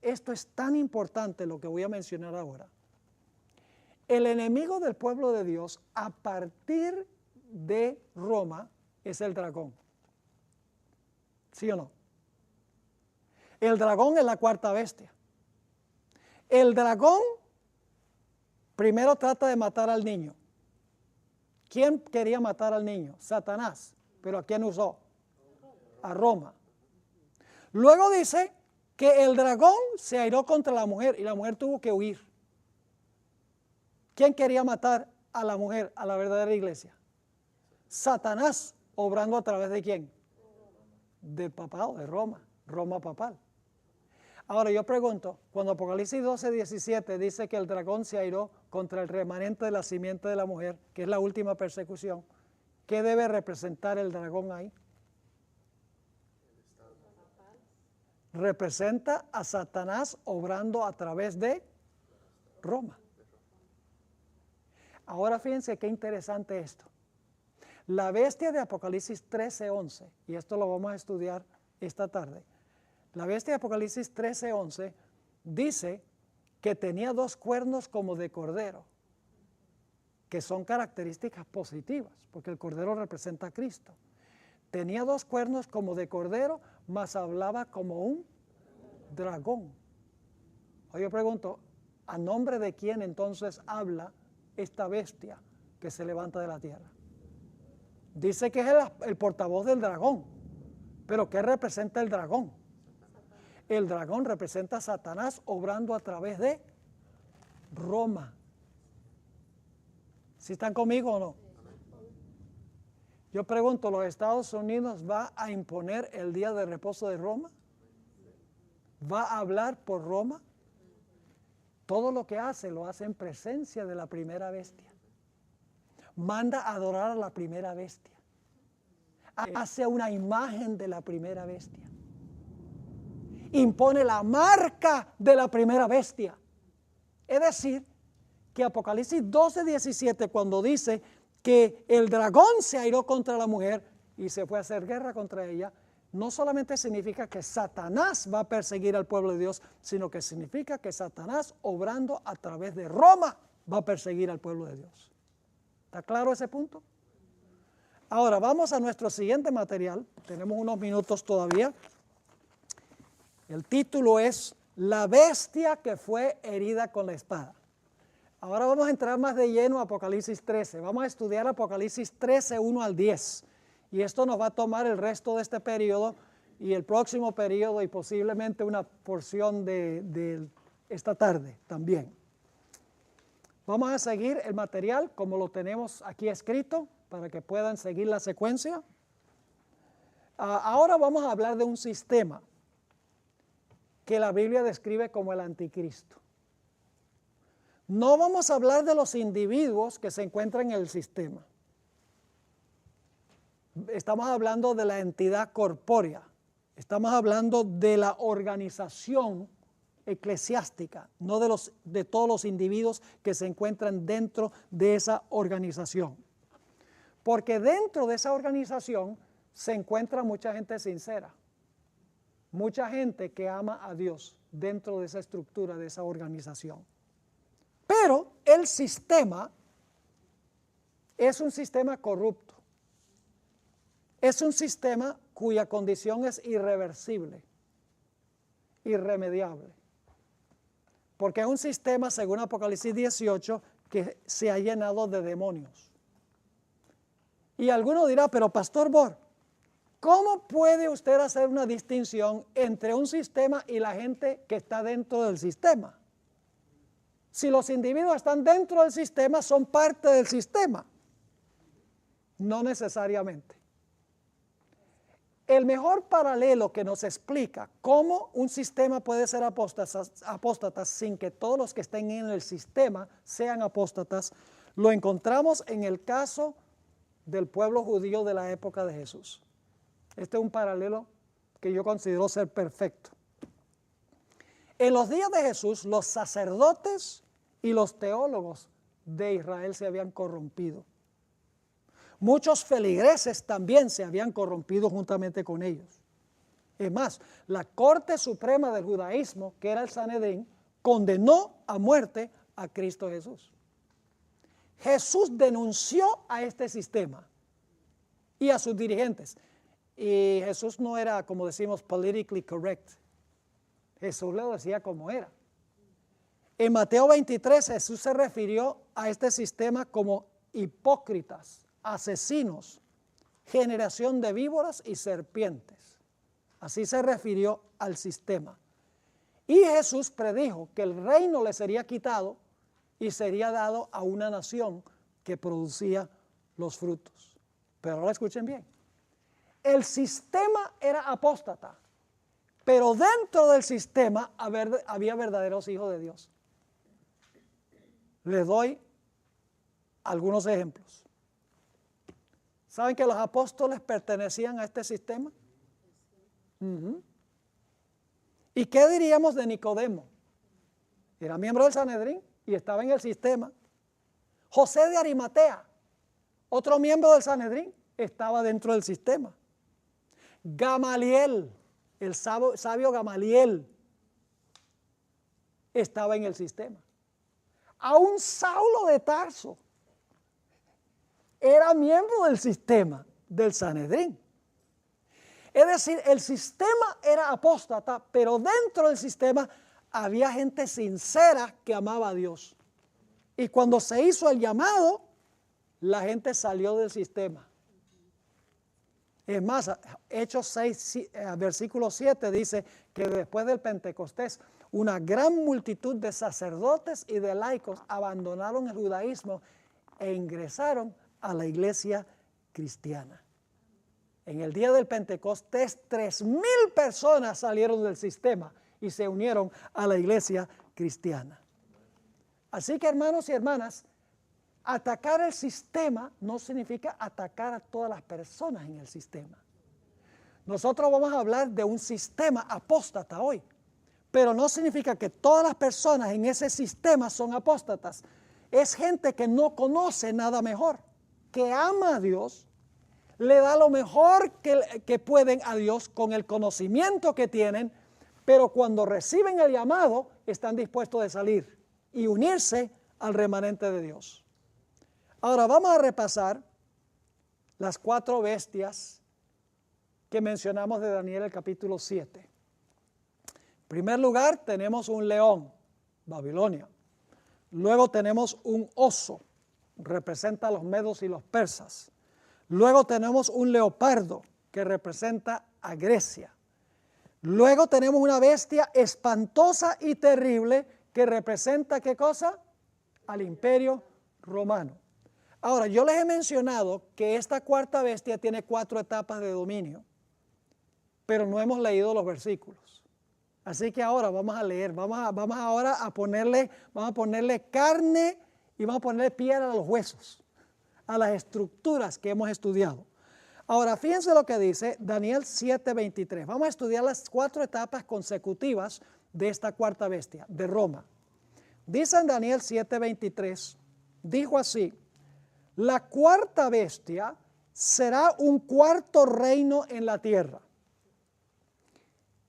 Esto es tan importante lo que voy a mencionar ahora. El enemigo del pueblo de Dios a partir de Roma es el dragón. ¿Sí o no? El dragón es la 4ª bestia. El dragón primero trata de matar al niño. ¿Quién quería matar al niño? Satanás. ¿Pero a quién usó? A Roma. Luego dice que el dragón se airó contra la mujer y la mujer tuvo que huir. ¿Quién quería matar a la mujer, a la verdadera iglesia? Satanás, obrando a través de quién? Del papado, de Roma, Roma papal. Ahora yo pregunto, cuando Apocalipsis 12:17 dice que el dragón se airó contra el remanente de la simiente de la mujer, que es la última persecución, ¿qué debe representar el dragón ahí? Representa a Satanás obrando a través de Roma. Ahora fíjense qué interesante esto. La bestia de Apocalipsis 13:11, y esto lo vamos a estudiar esta tarde. La bestia de Apocalipsis 13:11 dice que tenía 2 cuernos como de cordero, que son características positivas, porque el cordero representa a Cristo. Tenía 2 cuernos como de cordero, mas hablaba como un dragón. Hoy yo pregunto, ¿a nombre de quién entonces habla esta bestia que se levanta de la tierra? Dice que es el portavoz del dragón, pero ¿qué representa el dragón? El dragón representa a Satanás obrando a través de Roma. ¿Sí están conmigo o no? Yo pregunto, ¿los Estados Unidos va a imponer el día de reposo de Roma? ¿Va a hablar por Roma? Todo lo que hace, lo hace en presencia de la primera bestia. Manda a adorar a la primera bestia. Hace una imagen de la primera bestia. Impone la marca de la primera bestia. Es decir, que Apocalipsis 12:17, cuando dice que el dragón se airó contra la mujer y se fue a hacer guerra contra ella, no solamente significa que Satanás va a perseguir al pueblo de Dios, sino que significa que Satanás, obrando a través de Roma, va a perseguir al pueblo de Dios. ¿Está claro ese punto? Ahora vamos a nuestro siguiente material. Tenemos unos minutos todavía. El título es La bestia que fue herida con la espada. Ahora vamos a entrar más de lleno a Apocalipsis 13. Vamos a estudiar Apocalipsis 13, 1 al 10. Y esto nos va a tomar el resto de este periodo y el próximo periodo y posiblemente una porción de esta tarde también. Vamos a seguir el material como lo tenemos aquí escrito para que puedan seguir la secuencia. Ahora vamos a hablar de un sistema que la Biblia describe como el anticristo. No vamos a hablar de los individuos que se encuentran en el sistema. Estamos hablando de la entidad corpórea. Estamos hablando de la organización eclesiástica, no de todos los individuos que se encuentran dentro de esa organización. Porque dentro de esa organización se encuentra mucha gente sincera, mucha gente que ama a Dios dentro de esa estructura, de esa organización. Pero el sistema es un sistema corrupto. Es un sistema cuya condición es irreversible, irremediable. Porque es un sistema, según Apocalipsis 18, que se ha llenado de demonios. Y alguno dirá, pero Pastor Bor, ¿cómo puede usted hacer una distinción entre un sistema y la gente que está dentro del sistema? Si los individuos están dentro del sistema, son parte del sistema. No necesariamente. El mejor paralelo que nos explica cómo un sistema puede ser apóstata sin que todos los que estén en el sistema sean apóstatas, lo encontramos en el caso del pueblo judío de la época de Jesús. Este es un paralelo que yo considero ser perfecto. En los días de Jesús, los sacerdotes y los teólogos de Israel se habían corrompido. Muchos feligreses también se habían corrompido juntamente con ellos. Es más, la Corte Suprema del Judaísmo, que era el Sanedrín, condenó a muerte a Cristo Jesús. Jesús denunció a este sistema y a sus dirigentes. Y Jesús no era, como decimos, politically correct. Jesús le decía como era. En Mateo 23, Jesús se refirió a este sistema como hipócritas, asesinos, generación de víboras y serpientes. Así se refirió al sistema. Y Jesús predijo que el reino le sería quitado y sería dado a una nación que producía los frutos. Pero ahora escuchen bien. El sistema era apóstata, pero dentro del sistema había verdaderos hijos de Dios. Les doy algunos ejemplos. ¿Saben que los apóstoles pertenecían a este sistema? ¿Y qué diríamos de Nicodemo? Era miembro del Sanedrín y estaba en el sistema. José de Arimatea, otro miembro del Sanedrín, estaba dentro del sistema. Gamaliel, el sabio Gamaliel, estaba en el sistema. Aún Saulo de Tarso era miembro del sistema del Sanedrín. Es decir, el sistema era apóstata, pero dentro del sistema había gente sincera que amaba a Dios. Y cuando se hizo el llamado, la gente salió del sistema. Es más, Hechos 6, versículo 7 dice que después del Pentecostés, una gran multitud de sacerdotes y de laicos abandonaron el judaísmo e ingresaron a la iglesia cristiana. En el día del Pentecostés, 3,000 personas salieron del sistema y se unieron a la iglesia cristiana. Así que, hermanos y hermanas, atacar el sistema no significa atacar a todas las personas en el sistema. Nosotros vamos a hablar de un sistema apóstata hoy, pero no significa que todas las personas en ese sistema son apóstatas. Es gente que no conoce nada mejor, que ama a Dios, le da lo mejor que pueden a Dios con el conocimiento que tienen, pero cuando reciben el llamado están dispuestos a salir y unirse al remanente de Dios. Ahora vamos a repasar las 4 bestias que mencionamos de Daniel, el capítulo 7. En primer lugar tenemos un león, Babilonia. Luego tenemos un oso, representa a los medos y los persas. Luego tenemos un leopardo, que representa a Grecia. Luego tenemos una bestia espantosa y terrible, que representa ¿qué cosa? Al Imperio Romano. Ahora, yo les he mencionado que esta cuarta bestia tiene 4 etapas de dominio, pero no hemos leído los versículos. Así que ahora vamos a leer, vamos ahora a ponerle carne y vamos a ponerle piedra a los huesos, a las estructuras que hemos estudiado. Ahora, fíjense lo que dice Daniel 7:23. Vamos a estudiar las 4 etapas consecutivas de esta cuarta bestia, de Roma. Dice en Daniel 7:23, dijo así: la cuarta bestia será un cuarto reino en la tierra,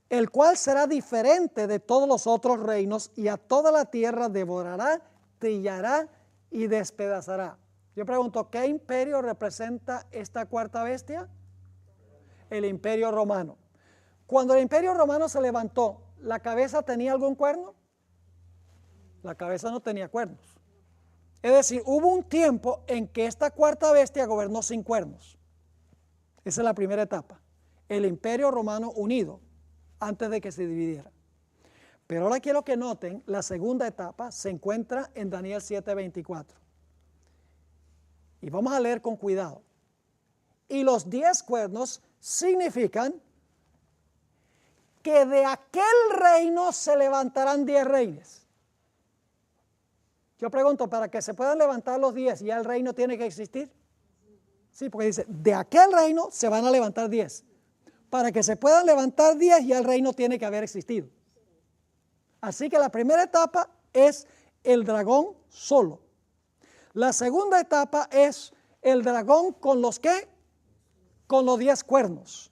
el cual será diferente de todos los otros reinos, y a toda la tierra devorará, trillará y despedazará. Yo pregunto, ¿qué imperio representa esta cuarta bestia? El Imperio Romano. Cuando el Imperio Romano se levantó, ¿la cabeza tenía algún cuerno? La cabeza no tenía cuernos. Es decir, hubo un tiempo en que esta cuarta bestia gobernó sin cuernos. Esa es la primera etapa. El Imperio Romano unido, antes de que se dividiera. Pero ahora quiero que noten, la segunda etapa se encuentra en Daniel 7:24. Y vamos a leer con cuidado. y los 10 cuernos significan que de aquel reino se levantarán 10 reyes. Yo pregunto, ¿para que se puedan levantar los 10 ya el reino tiene que existir? Sí, porque dice, de aquel reino se van a levantar 10. Para que se puedan levantar 10 ya el reino tiene que haber existido. Así que la primera etapa es el dragón solo. La segunda etapa es el dragón con los ¿qué? Con los 10 cuernos.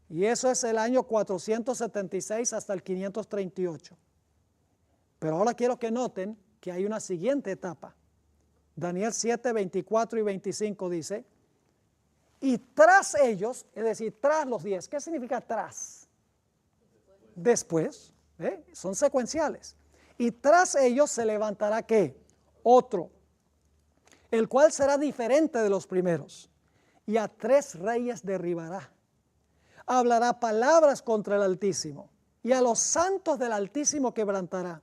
Y eso es el año 476 hasta el 538. Pero ahora quiero que noten que hay una siguiente etapa. Daniel 7, 24 y 25 dice, y tras ellos, es decir, tras los 10, ¿qué significa tras? Después, son secuenciales. Y tras ellos se levantará ¿qué? Otro, el cual será diferente de los primeros, y a 3 reyes derribará. Hablará palabras contra el Altísimo, y a los santos del Altísimo quebrantará,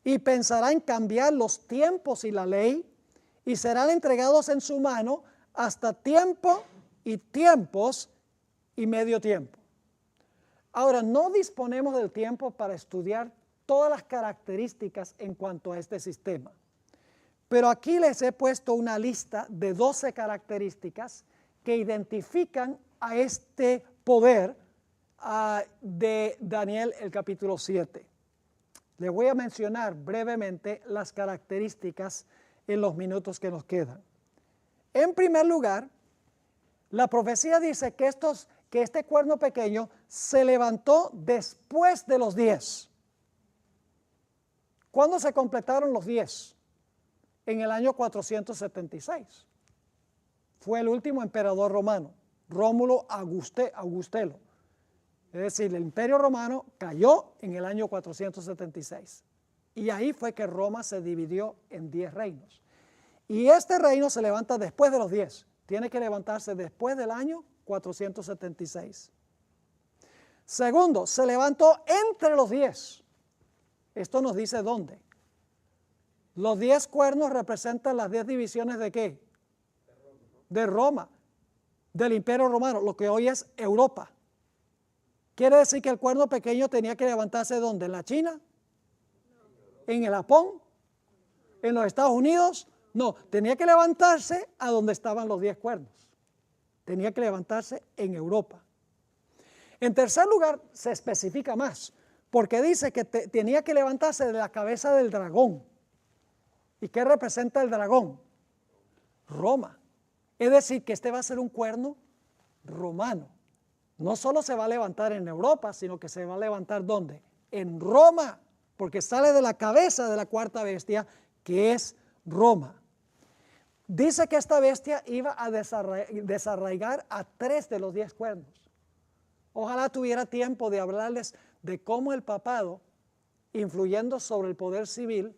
y pensará en cambiar los tiempos y la ley, y serán entregados en su mano hasta tiempo y tiempos y medio tiempo. Ahora, no disponemos del tiempo para estudiar todas las características en cuanto a este sistema, pero aquí les he puesto una lista de 12 características que identifican a este poder de Daniel el capítulo 7. Les voy a mencionar brevemente las características en los minutos que nos quedan. En primer lugar, la profecía dice que este cuerno pequeño se levantó después de los 10. ¿Cuándo se completaron los 10? En el año 476. Fue el último emperador romano, Rómulo Augustelo. Es decir, el imperio romano cayó en el año 476. Y ahí fue que Roma se dividió en 10 reinos. Y este reino se levanta después de los 10. Tiene que levantarse después del año 476. Segundo, se levantó entre los 10. Esto nos dice dónde. Los 10 cuernos representan las 10 divisiones ¿de qué? De Roma, del imperio romano, lo que hoy es Europa. Quiere decir que el cuerno pequeño tenía que levantarse ¿dónde? ¿En la China? ¿En el Japón? ¿En los Estados Unidos? No, tenía que levantarse a donde estaban los 10 cuernos. Tenía que levantarse en Europa. En tercer lugar, se especifica más, porque dice que tenía que levantarse de la cabeza del dragón. ¿Y qué representa el dragón? Roma. Es decir, que este va a ser un cuerno romano. No solo se va a levantar en Europa, sino que se va a levantar ¿dónde? En Roma, porque sale de la cabeza de la cuarta bestia, que es Roma. Dice que esta bestia iba a desarraigar a 3 de los 10 cuernos. Ojalá tuviera tiempo de hablarles de cómo el papado, influyendo sobre el poder civil,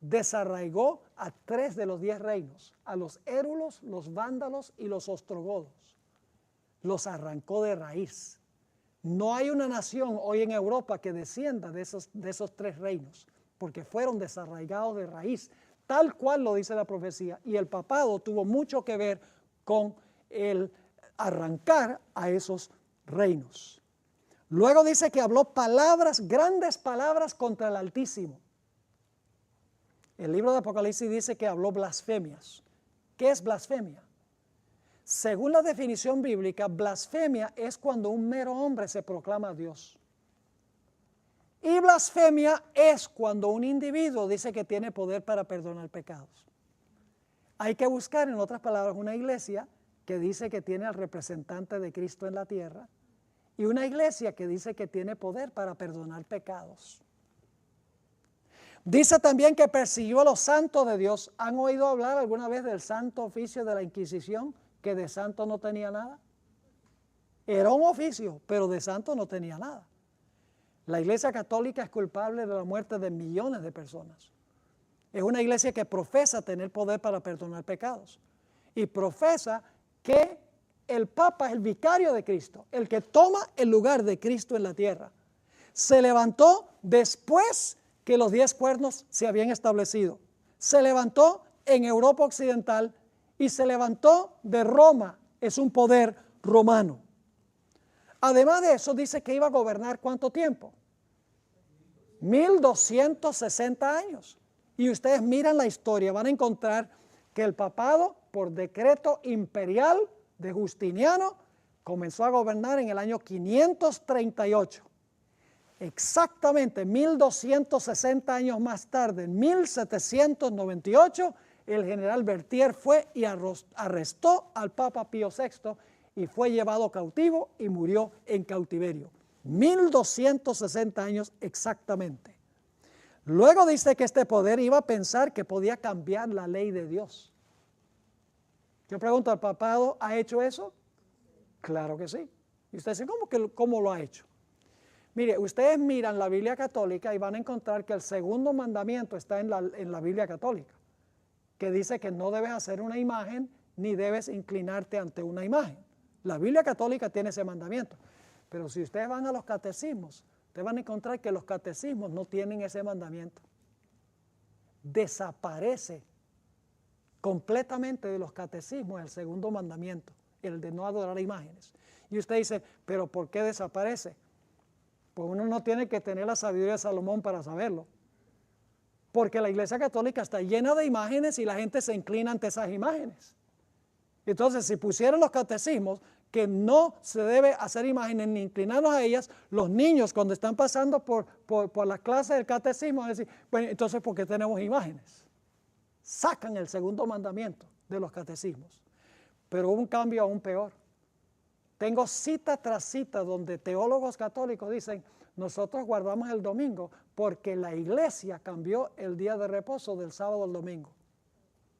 desarraigó a 3 de los 10 reinos, a los érulos, los vándalos y los ostrogodos. Los arrancó de raíz. No hay una nación hoy en Europa que descienda de esos 3 reinos, porque fueron desarraigados de raíz, tal cual lo dice la profecía. Y el papado tuvo mucho que ver con el arrancar a esos reinos. Luego dice que habló palabras, grandes palabras contra el Altísimo. El libro de Apocalipsis dice que habló blasfemias. ¿Qué es blasfemia? Según la definición bíblica, blasfemia es cuando un mero hombre se proclama a Dios. Y blasfemia es cuando un individuo dice que tiene poder para perdonar pecados. Hay que buscar, en otras palabras, una iglesia que dice que tiene al representante de Cristo en la tierra y una iglesia que dice que tiene poder para perdonar pecados. Dice también que persiguió a los santos de Dios. ¿Han oído hablar alguna vez del santo oficio de la Inquisición? Que de santo no tenía nada. Era un oficio, pero de santo no tenía nada. La Iglesia Católica es culpable de la muerte de millones de personas. Es una iglesia que profesa tener poder para perdonar pecados. Y profesa que el Papa es el vicario de Cristo, el que toma el lugar de Cristo en la tierra. Se levantó después que los 10 cuernos se habían establecido. Se levantó en Europa Occidental y se levantó de Roma, es un poder romano. Además de eso, dice que iba a gobernar ¿cuánto tiempo? 1260 años. Y ustedes miran la historia, van a encontrar que el papado, por decreto imperial de Justiniano, comenzó a gobernar en el año 538. Exactamente 1260 años más tarde, en 1798, el general Berthier fue y arrestó al Papa Pío VI y fue llevado cautivo y murió en cautiverio. 1260 años exactamente. Luego dice que este poder iba a pensar que podía cambiar la ley de Dios. Yo pregunto, ¿el papado ha hecho eso? Claro que sí. Y ustedes dicen, ¿cómo lo ha hecho? Mire, ustedes miran la Biblia católica y van a encontrar que el segundo mandamiento está en la Biblia católica, que dice que no debes hacer una imagen ni debes inclinarte ante una imagen. La Biblia católica tiene ese mandamiento. Pero si ustedes van a los catecismos, ustedes van a encontrar que los catecismos no tienen ese mandamiento. Desaparece completamente de los catecismos el segundo mandamiento, el de no adorar imágenes. Y usted dice, ¿pero por qué desaparece? Pues uno no tiene que tener la sabiduría de Salomón para saberlo. Porque la Iglesia Católica está llena de imágenes y la gente se inclina ante esas imágenes. Entonces, si pusieron los catecismos que no se debe hacer imágenes ni inclinarnos a ellas, los niños cuando están pasando por las clases del catecismo van a decir, bueno, entonces ¿por qué tenemos imágenes? Sacan el segundo mandamiento de los catecismos. Pero hubo un cambio aún peor. Tengo cita tras cita donde teólogos católicos dicen, nosotros guardamos el domingo porque la iglesia cambió el día de reposo del sábado al domingo.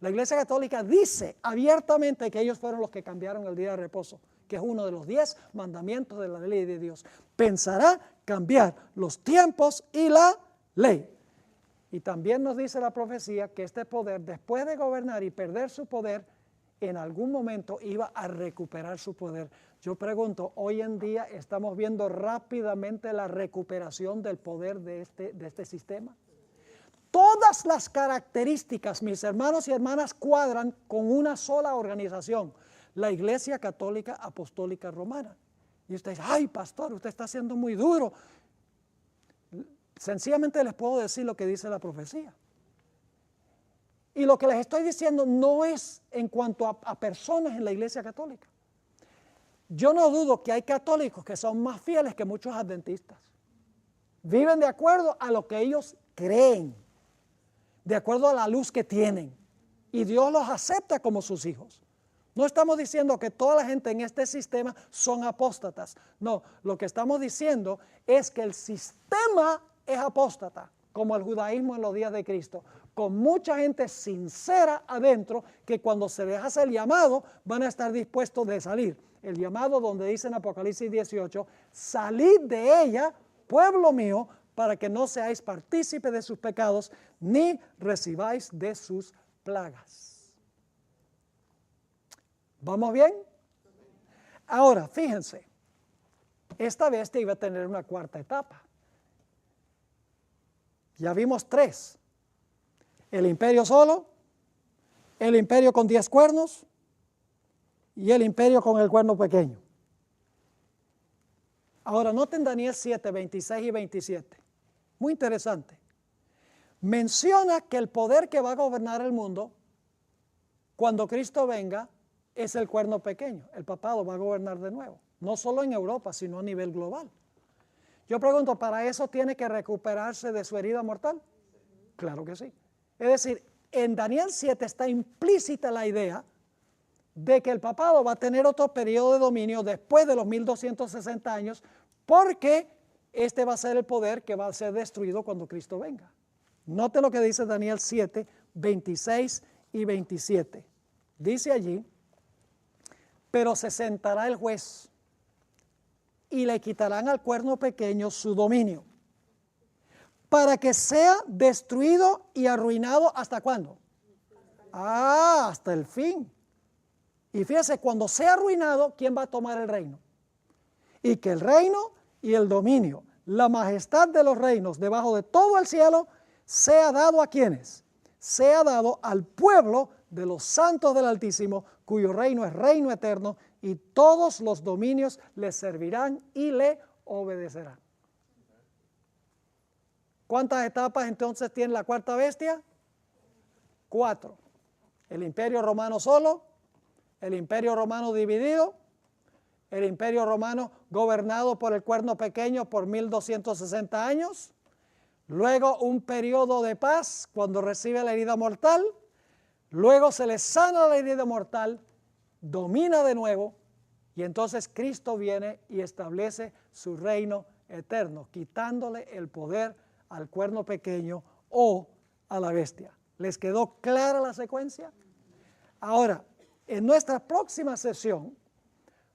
La Iglesia Católica dice abiertamente que ellos fueron los que cambiaron el día de reposo, que es uno de los 10 mandamientos de la ley de Dios. Pensará cambiar los tiempos y la ley. Y también nos dice la profecía que este poder, después de gobernar y perder su poder, en algún momento iba a recuperar su poder. Yo pregunto, hoy en día estamos viendo rápidamente la recuperación del poder de este sistema. Todas las características, mis hermanos y hermanas, cuadran con una sola organización, la Iglesia Católica Apostólica Romana. Y usted dice, ay pastor, usted está siendo muy duro. Sencillamente les puedo decir lo que dice la profecía. Y lo que les estoy diciendo no es en cuanto a personas en la Iglesia Católica. Yo no dudo que hay católicos que son más fieles que muchos adventistas. Viven de acuerdo a lo que ellos creen, de acuerdo a la luz que tienen. Y Dios los acepta como sus hijos. No estamos diciendo que toda la gente en este sistema son apóstatas. No, lo que estamos diciendo es que el sistema es apóstata, como el judaísmo en los días de Cristo, con mucha gente sincera adentro que cuando se les hace el llamado van a estar dispuestos de salir. El llamado donde dice en Apocalipsis 18, salid de ella, pueblo mío, para que no seáis partícipes de sus pecados, ni recibáis de sus plagas. ¿Vamos bien? Ahora, fíjense, esta bestia iba a tener una cuarta etapa. Ya vimos 3. El imperio solo, el imperio con 10 cuernos y el imperio con el cuerno pequeño. Ahora, noten Daniel 7, 26 y 27. Muy interesante. Menciona que el poder que va a gobernar el mundo cuando Cristo venga es el cuerno pequeño. El papado va a gobernar de nuevo. No solo en Europa, sino a nivel global. Yo pregunto, ¿para eso tiene que recuperarse de su herida mortal? Claro que sí. Es decir, en Daniel 7 está implícita la idea de que el papado va a tener otro periodo de dominio después de los 1260 años, porque este va a ser el poder que va a ser destruido cuando Cristo venga. Note lo que dice Daniel 7, 26 y 27. Dice allí, pero se sentará el juez y le quitarán al cuerno pequeño su dominio, para que sea destruido y arruinado ¿hasta cuándo? Hasta el fin. Y fíjese, cuando sea arruinado, ¿quién va a tomar el reino? Y que el reino y el dominio, la majestad de los reinos debajo de todo el cielo, sea dado ¿a quiénes? Sea dado al pueblo de los santos del Altísimo, cuyo reino es reino eterno, y todos los dominios le servirán y le obedecerán. ¿Cuántas etapas entonces tiene la cuarta bestia? 4. El imperio romano solo, el imperio romano dividido, el imperio romano gobernado por el cuerno pequeño por 1260 años, luego un periodo de paz cuando recibe la herida mortal, luego se le sana la herida mortal, domina de nuevo, y entonces Cristo viene y establece su reino eterno, quitándole el poder al cuerno pequeño o a la bestia. ¿Les quedó clara la secuencia? Ahora, en nuestra próxima sesión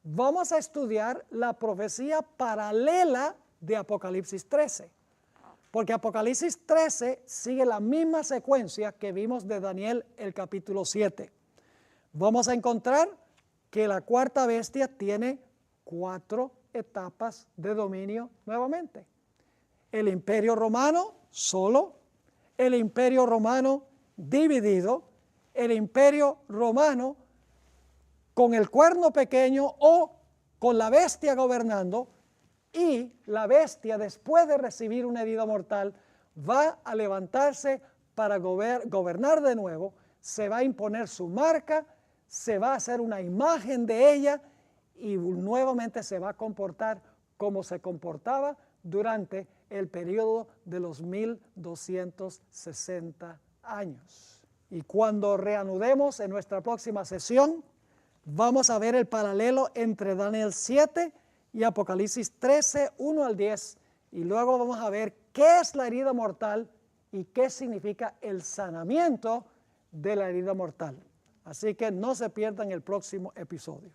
vamos a estudiar la profecía paralela de Apocalipsis 13, porque Apocalipsis 13 sigue la misma secuencia que vimos de Daniel el capítulo 7. Vamos a encontrar que la cuarta bestia tiene 4 etapas de dominio nuevamente. El imperio romano solo, el imperio romano dividido, el imperio romano con el cuerno pequeño o con la bestia gobernando, y la bestia, después de recibir una herida mortal, va a levantarse para gobernar de nuevo, se va a imponer su marca, se va a hacer una imagen de ella y nuevamente se va a comportar como se comportaba durante el periodo de los 1260 años. Y cuando reanudemos en nuestra próxima sesión, vamos a ver el paralelo entre Daniel 7 y Apocalipsis 13, 1 al 10, y luego vamos a ver qué es la herida mortal y qué significa el sanamiento de la herida mortal. Así que no se pierdan el próximo episodio.